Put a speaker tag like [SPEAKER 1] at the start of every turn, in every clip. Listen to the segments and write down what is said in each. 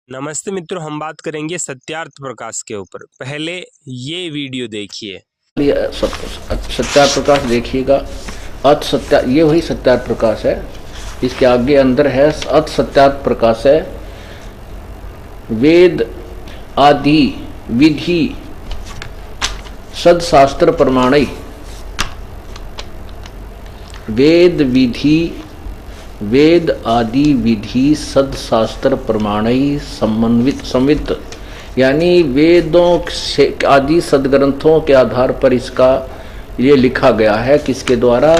[SPEAKER 1] नमस्ते मित्रों, हम बात करेंगे सत्यार्थ प्रकाश के ऊपर। पहले ये वीडियो देखिए।
[SPEAKER 2] सत्यार्थ प्रकाश देखिएगा। अत सत्या, ये वही सत्यार्थ प्रकाश है। इसके आगे अंदर है अत सत्यार्थ प्रकाश है। वेद आदि विधि सदशास्त्र प्रमाणै। वेद विधि, वेद आदि विधि सदशास्त्र प्रमाणै संवित, यानी वेदों आदि सदग्रंथों के आधार पर इसका ये लिखा गया है। किसके द्वारा?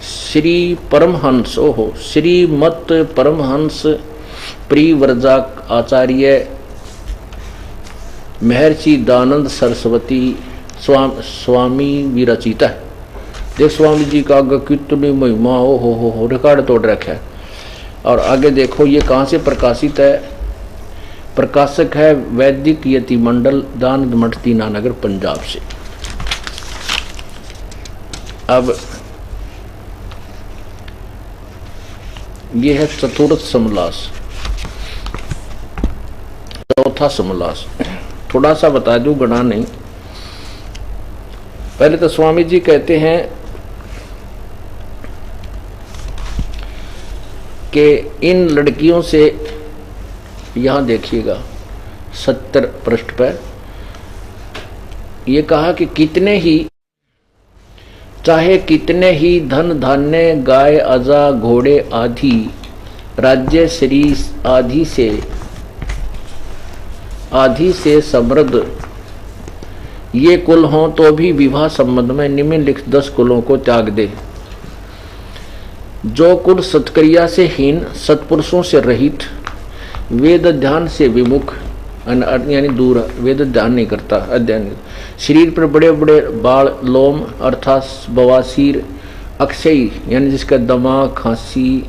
[SPEAKER 2] श्री परमहंस श्रीमत परमहंस प्रिव्रजा आचार्य महर्षि दयानंद सरस्वती स्वामी विरचित है। देख स्वामी जी का कितनी महिमा हो रिकॉर्ड तोड़ रखा है। और आगे देखो ये कहाँ से प्रकाशित है। प्रकाशक है वैदिक यति मंडल, दानद मठ, दीनानगर, पंजाब से। अब ये है चतुर्थ समलास, चौथा समलास। थोड़ा सा बता दूं, गणा नहीं। पहले तो स्वामी जी कहते हैं कि इन लड़कियों से, यहां देखिएगा 70 पृष्ठ पर यह कहा कि कितने ही, चाहे कितने ही धन धान्य, गाय अजा घोड़े आदि, राज्य श्री आदि से समृद्ध ये कुल हों, तो भी विवाह संबंध में निम्नलिखित 10 कुलों को त्याग दे। जो कुल सत्क्रिया से हीन, सत्पुरुषों से रहित, वेद ध्यान से विमुख, यानी दूर, वेद ध्यान नहीं करता, अध्ययन, शरीर पर बड़े बड़े बाल, लोम अर्थात बवासीर, अक्षय यानी जिसका दमा, खांसी,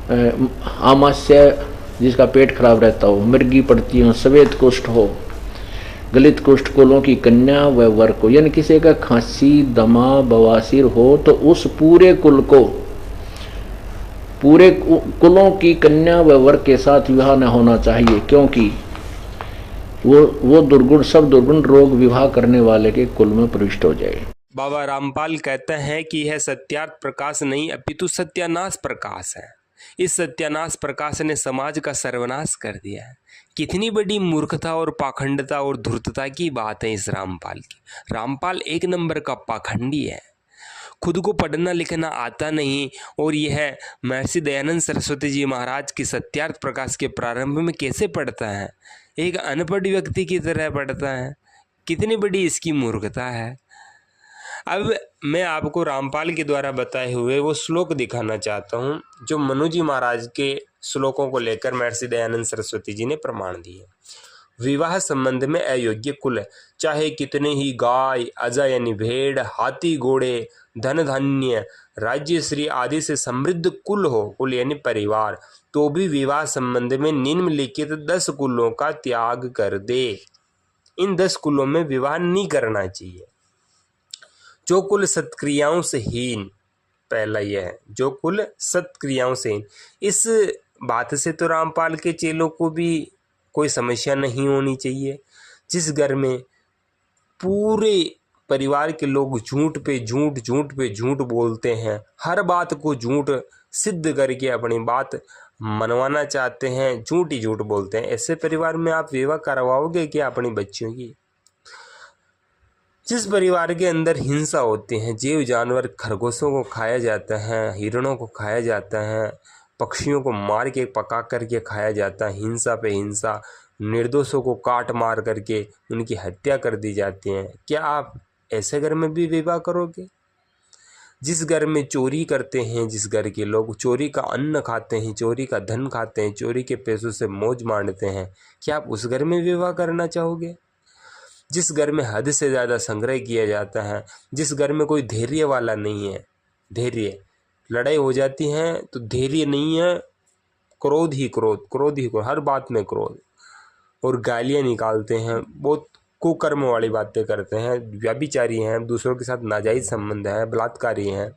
[SPEAKER 2] आमाशय जिसका पेट खराब रहता हो, मृगी पड़ती हो, सफेद कुष्ठ हो, गलित कुष्ठ कुलों की कन्या व वर को, यानी किसी का खांसी, दमा, बवासीर हो तो उस पूरे कुल को, पूरे कुलों की कन्या व वर के साथ विवाह न होना चाहिए, क्योंकि वो दुर्गुण, सब दुर्गुण रोग विवाह करने वाले के कुल में प्रविष्ट हो जाए।
[SPEAKER 1] बाबा रामपाल कहते हैं कि यह सत्यार्थ प्रकाश नहीं अपितु सत्यानाश प्रकाश है। इस सत्यानाश प्रकाश ने समाज का सर्वनाश कर दिया है। कितनी बड़ी मूर्खता और पाखंडता और धूर्तता की बात है इस रामपाल की। रामपाल एक नंबर का पाखंडी है। खुद को पढ़ना लिखना आता नहीं, और यह महर्षि दयानंद सरस्वती जी महाराज की सत्यार्थ प्रकाश के प्रारंभ में कैसे पढ़ता है? एक अनपढ़ व्यक्ति की तरह पढ़ता है। कितनी बड़ी इसकी मूर्खता है। अब मैं आपको रामपाल के द्वारा बताए हुए वो श्लोक दिखाना चाहता हूँ, जो मनु जी महाराज के श्लोकों को लेकर महर्षि दयानंद सरस्वती जी ने प्रमाण दिए। विवाह संबंध में अयोग्य कुल, चाहे कितने ही गाय, अजा यानी भेड़, हाथी घोड़े, धन धान्य, राज्य श्री आदि से समृद्ध कुल हो, कुल यानी परिवार, तो भी विवाह संबंध में निम्नलिखित 10 कुलों का त्याग कर दे। इन 10 कुलों में विवाह नहीं करना चाहिए। जो कुल सत्क्रियाओं से हीन, पहला यह है, जो कुल सत्क्रियाओं से हीन। इस बात से तो रामपाल के चेलों को भी कोई समस्या नहीं होनी चाहिए। जिस घर में पूरे परिवार के लोग झूठ पे झूठ बोलते हैं, हर बात को झूठ सिद्ध करके अपनी बात मनवाना चाहते हैं, झूठ ही झूठ बोलते हैं, ऐसे परिवार में आप विवाह करवाओगे क्या अपनी बच्चियों की? जिस परिवार के अंदर हिंसा होती है, जीव जानवर, खरगोशों को खाया जाता है, हिरणों को खाया जाता है, पक्षियों को मार के पका करके खाया जाता है, हिंसा पे हिंसा, निर्दोषों को काट मार करके उनकी हत्या कर दी जाती है, क्या आप ऐसे घर में भी विवाह करोगे? जिस घर में चोरी करते हैं, जिस घर के लोग चोरी का अन्न खाते हैं, चोरी का धन खाते हैं, चोरी के पैसों से मौज मारते हैं, क्या आप उस घर में विवाह करना चाहोगे? जिस घर में हद से ज़्यादा संग्रह किया जाता है, जिस घर में कोई धैर्य वाला नहीं है, धैर्य, लड़ाई हो जाती है तो धैर्य नहीं है, क्रोध ही क्रोध, क्रोध ही क्रोध, हर बात में क्रोध, और गालियाँ निकालते हैं, बहुत कुकर्म वाली बातें करते हैं, व्यभिचारी हैं, दूसरों के साथ नाजायज़ संबंध है, बलात्कारी हैं,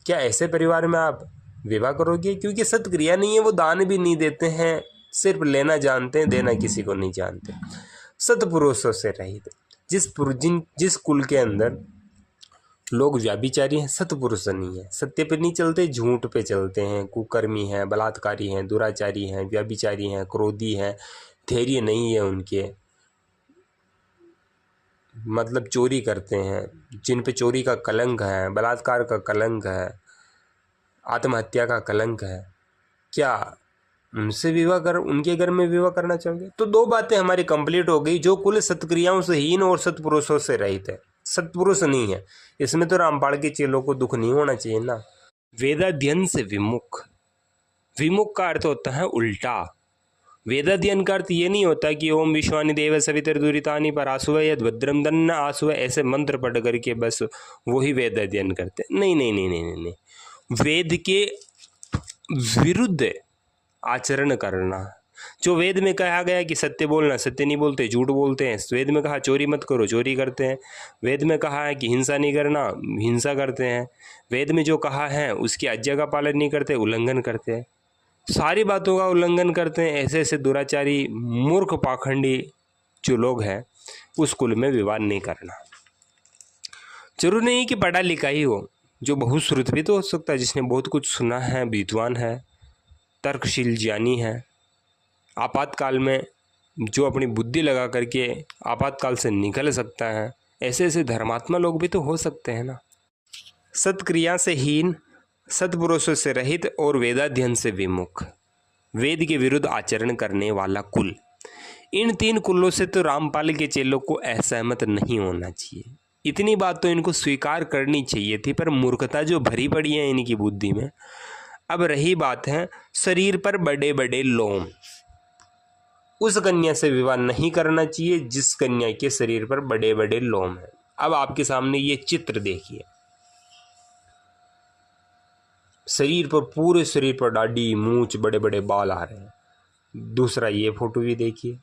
[SPEAKER 1] क्या ऐसे परिवार में आप विवाह करोगे? क्योंकि सत्क्रिया नहीं है, वो दान भी नहीं देते हैं, सिर्फ लेना जानते हैं, देना किसी को नहीं जानते। सत्पुरुषों से रहित, जिस कुल के अंदर लोग व्यभिचारी हैं, सत्पुरुष नहीं है, सत्य पे नहीं चलते, झूठ पे चलते हैं, कुकर्मी हैं, बलात्कारी हैं, दुराचारी हैं, व्यभिचारी हैं, क्रोधी हैं, धैर्य नहीं है उनके, मतलब चोरी करते हैं, जिन पे चोरी का कलंक है, बलात्कार का कलंक है, आत्महत्या का कलंक है, क्या उनसे उनके घर में विवाह करना चाहोगे? तो दो बातें हमारी कंप्लीट हो गई। जो कुल सत्क्रियाओं से हीन और सत्पुरुषों से रहित है, सत्पुरुष नहीं है, इसमें तो रामपाल के चेलों को दुख नहीं होना चाहिए ना। वेदाध्ययन से विमुख, विमुख का अर्थ होता है उल्टा। वेदाध्ययन का अर्थ ये नहीं होता कि ओम विश्वानि देव सवितर दुरितानि परासुव यद भद्रम दन्न आसुव ऐसे मंत्र पढ़ करके बस वही वेद अध्ययन करते। नहीं नहीं नहीं नहीं नहीं, वेद के विरुद्ध आचरण करना। जो वेद में कहा गया कि सत्य बोलना, सत्य नहीं बोलते, झूठ बोलते हैं। वेद में कहा चोरी मत करो, चोरी करते हैं। वेद में कहा है कि हिंसा नहीं करना, हिंसा करते हैं। वेद में जो कहा है उसकी आज्ञा का पालन नहीं करते, उल्लंघन करते हैं। सारी बातों का उल्लंघन करते हैं। ऐसे ऐसे दुराचारी मूर्ख पाखंडी जो लोग हैं, उस कुल में विवाह नहीं करना। जरूर नहीं कि पढ़ा लिखा ही हो, जो बहुत श्रुत भी तो हो सकता है, जिसने बहुत कुछ सुना है, विद्वान है, तर्कशील ज्ञानी है, आपातकाल में जो अपनी बुद्धि लगा करके आपातकाल से निकल सकता है। ऐसे ऐसे धर्मात्मा लोग भी तो हो सकते हैं ना। सत्क्रिया से हीन, सत्पुरुषों से रहित और वेदाध्ययन से विमुख, वेद के विरुद्ध आचरण करने वाला कुल, इन तीन कुलों से तो रामपाल के चेलों को असहमत नहीं होना चाहिए। इतनी बात तो इनको स्वीकार करनी चाहिए थी, पर मूर्खता जो भरी पड़ी है इनकी बुद्धि में। अब रही बात है शरीर पर बड़े बड़े लोम, उस कन्या से विवाह नहीं करना चाहिए जिस कन्या के शरीर पर बड़े बड़े लोम हैं। अब आपके सामने ये चित्र देखिए, शरीर पर, पूरे शरीर पर दाढ़ी, मूंछ, बड़े बड़े बाल आ रहे हैं। दूसरा ये फोटो भी देखिए,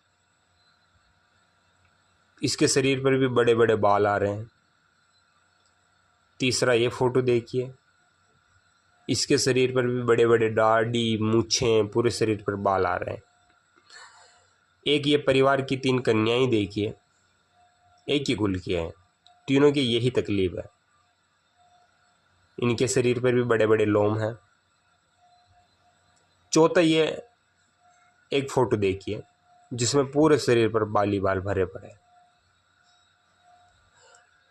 [SPEAKER 1] इसके शरीर पर भी बड़े बड़े बाल आ रहे हैं। तीसरा ये फोटो देखिए, इसके शरीर पर भी बड़े बड़े दाढ़ी, मूछें, पूरे शरीर पर बाल आ रहे हैं। एक ये परिवार की तीन कन्याएं देखिए, एक ही कुल की हैं, तीनों की यही तकलीफ है। इनके शरीर पर भी बड़े बड़े लोम हैं। चौथा ये एक फोटो देखिए जिसमें पूरे शरीर पर बाली बाल भरे पड़े।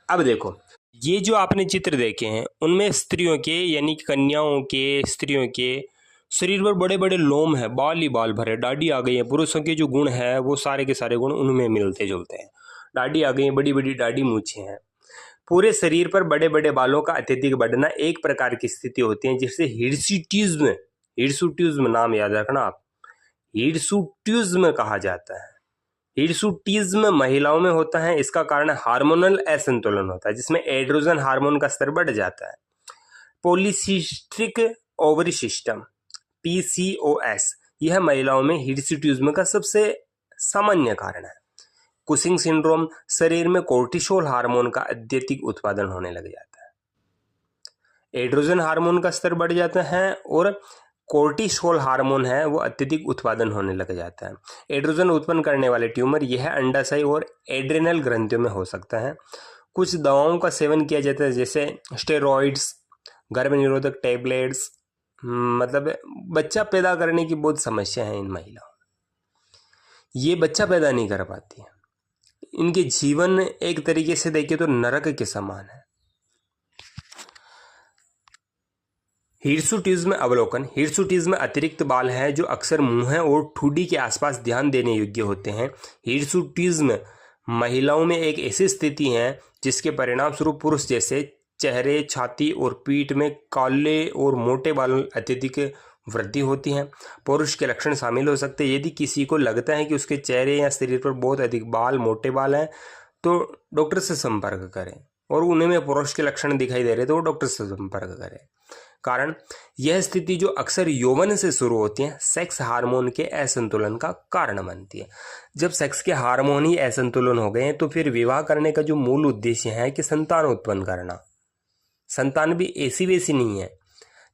[SPEAKER 1] अब देखो, ये जो आपने चित्र देखे हैं उनमें स्त्रियों के, यानी कन्याओं के, स्त्रियों के शरीर पर बड़े बड़े लोम है, बाल ही बाल भरे, दाढ़ी आ गई है। पुरुषों के जो गुण है वो सारे के सारे गुण उनमें मिलते जुलते हैं। दाढ़ी आ गई है, बड़ी बड़ी दाढ़ी, मूछें हैं। पूरे शरीर पर बड़े बड़े बालों का अत्यधिक बढ़ना एक प्रकार की स्थिति होती है जिसे हिर्सुटिज्म, हिर्सुटिज्म नाम याद रखना आप, हिर्सुटिज्म कहा जाता है। हिर्सुटिज्म महिलाओं में होता है। इसका कारण हार्मोनल असंतुलन होता है, जिसमें एड्रोजन हार्मोन का स्तर बढ़ जाता है। पॉलीसिस्टिक ओवरी सिस्टम, PCOS, यह महिलाओं में हिर्सुटिज्म का सबसे सामान्य कारण है। कुशिंग सिंड्रोम, शरीर में कोर्टिसोल हार्मोन का अत्यधिक उत्पादन होने लग जाता है। एड्रोजन हार्मोन का स्तर बढ़ जाता है और कोर्टिसोल हार्मोन है वो अत्यधिक उत्पादन होने लग जाता है। एड्रोजन उत्पन्न करने वाले ट्यूमर यह अंडाशय और एड्रेनल ग्रंथियों में हो सकता है। कुछ दवाओं का सेवन किया जाता है, जैसे स्टेरॉइड्स, गर्भ निरोधक टैबलेट्स। मतलब बच्चा पैदा करने की बहुत समस्या है इन महिलाओं, ये बच्चा पैदा नहीं कर पाती है। इनके जीवन एक तरीके से देखिए तो नरक के समान है। हिर्सुटिज्म अवलोकन, हिर्सुटिज्म अतिरिक्त बाल हैं जो अक्सर मुंह और ठुड्डी के आसपास ध्यान देने योग्य होते हैं। हिर्सुटिज्म महिलाओं में एक ऐसी स्थिति है जिसके परिणाम स्वरूप पुरुष जैसे चेहरे, छाती और पीठ में काले और मोटे बाल अत्यधिक वृद्धि होती है। पुरुष के लक्षण शामिल हो सकते हैं। यदि किसी को लगता है कि उसके चेहरे या शरीर पर बहुत अधिक बाल, मोटे बाल हैं, तो डॉक्टर से संपर्क करें, और उन्हें में पुरुष के लक्षण दिखाई दे रहे तो डॉक्टर से संपर्क करें। कारण यह स्थिति जो अक्सर यौवन से शुरू होती है, सेक्स हार्मोन के असंतुलन का कारण बनती है। जब सेक्स के हार्मोन ही असंतुलन हो गए हैं तो फिर विवाह करने का जो मूल उद्देश्य है कि संतान उत्पन्न करना, संतान भी ऐसी वैसी नहीं है।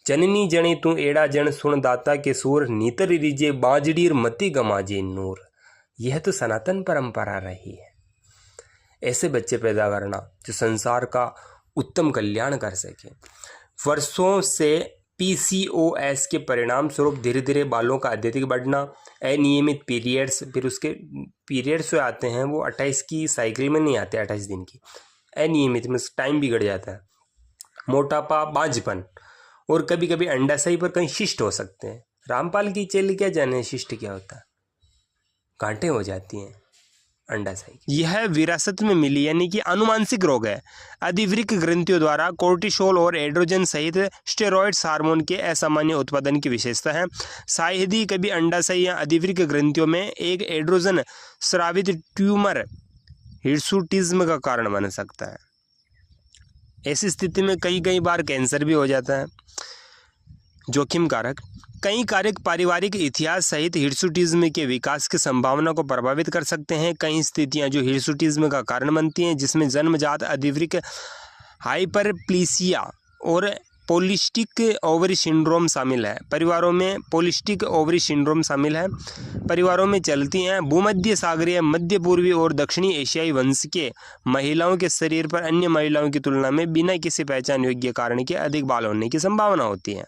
[SPEAKER 1] जननी जनी तू एड़ा जन सुन दाता के सूर, नीतर रिजे बाजडीर मति गमाजे नूर। यह तो सनातन परंपरा रही है। ऐसे बच्चे पैदा करना जो संसार का उत्तम कल्याण कर सके। वर्षों से PCOS के परिणाम स्वरूप धीरे धीरे बालों का अत्यधिक बढ़ना, अनियमित पीरियड्स, फिर उसके पीरियड्स जो आते हैं वो 28 की साइकिल में नहीं आते, 28 दिन की, अनियमित में टाइम बिगड़ जाता है, मोटापा, बांझपन और कभी कभी अंडाशय पर कहीं शिष्ट हो सकते हैं। रामपाल की चेली क्या जाने शिष्ट क्या होता है, गांठें हो जाती हैं अंडाशय। यह विरासत में मिली यानी कि आनुवांशिक रोग है। अधिवृक्क ग्रंथियों द्वारा कोर्टिसोल और एड्रोजन सहित स्टेरॉइड्स हार्मोन के असामान्य उत्पादन की विशेषता है। शायद ही कभी अंडाशय या अधिवृक्क ग्रंथियों में एक एड्रोजन स्रावित ट्यूमर हिर्सुटिज्म का कारण बन सकता है। ऐसी स्थिति में कई बार कैंसर भी हो जाता है। जोखिम कारक, कई कारक पारिवारिक इतिहास सहित हिर्सुटिज्म के विकास की संभावना को प्रभावित कर सकते हैं। कई स्थितियां जो हिर्सुटिज्म का कारण बनती हैं, जिसमें जन्मजात अधिवृक्क हाइपरप्लीसिया और पॉलिस्टिक ओवरी सिंड्रोम शामिल है। परिवारों में पॉलिस्टिक ओवरी सिंड्रोम शामिल है। परिवारों में चलती हैं। भूमध्य सागरीय, मध्य पूर्वी और दक्षिणी एशियाई वंश के महिलाओं के शरीर पर अन्य महिलाओं की तुलना में बिना किसी पहचान योग्य कारण के अधिक बाल होने की संभावना होती है।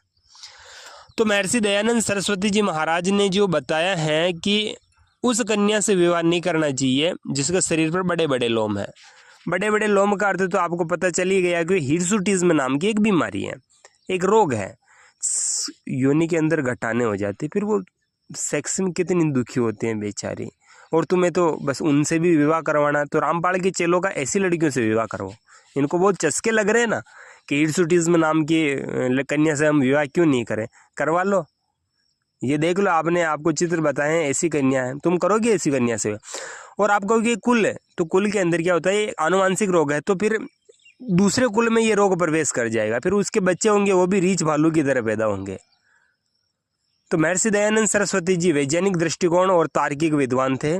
[SPEAKER 1] तो महर्षि दयानंद सरस्वती जी महाराज ने जो बताया है कि उस कन्या से विवाह नहीं करना चाहिए जिसके शरीर पर बड़े बड़े लोम है। बड़े बड़े लोम का अर्थ तो आपको पता चल ही गया कि हिर्सुटिज्म नाम की एक बीमारी है, एक रोग है। योनि के अंदर घटाने हो जाती, फिर वो सेक्स में कितनी दुखी होते हैं बेचारी। और तुम्हें तो बस उनसे भी विवाह करवाना, तो रामपाल के चेलों का ऐसी लड़कियों से विवाह करो। इनको बहुत चस्के लग रहे हैं ना कि हिर्सुटिज्म नाम की कन्या से हम विवाह क्यों नहीं करें, करवा लो। ये देख लो, आपने आपको चित्र बताए हैं ऐसी कन्या है, तुम करोगे ऐसी कन्या से। और आप कहोगे कुल है, तो कुल के अंदर क्या होता है, ये आनुवांशिक रोग है, तो फिर दूसरे कुल में ये रोग प्रवेश कर जाएगा, फिर उसके बच्चे होंगे वो भी रीछ भालू की तरह पैदा होंगे। तो महर्षि दयानंद सरस्वती जी वैज्ञानिक दृष्टिकोण और तार्किक विद्वान थे।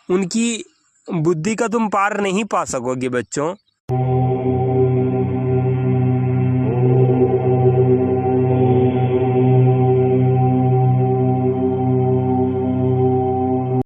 [SPEAKER 1] उनकी बुद्धि का तुम पार नहीं पा सकोगे बच्चों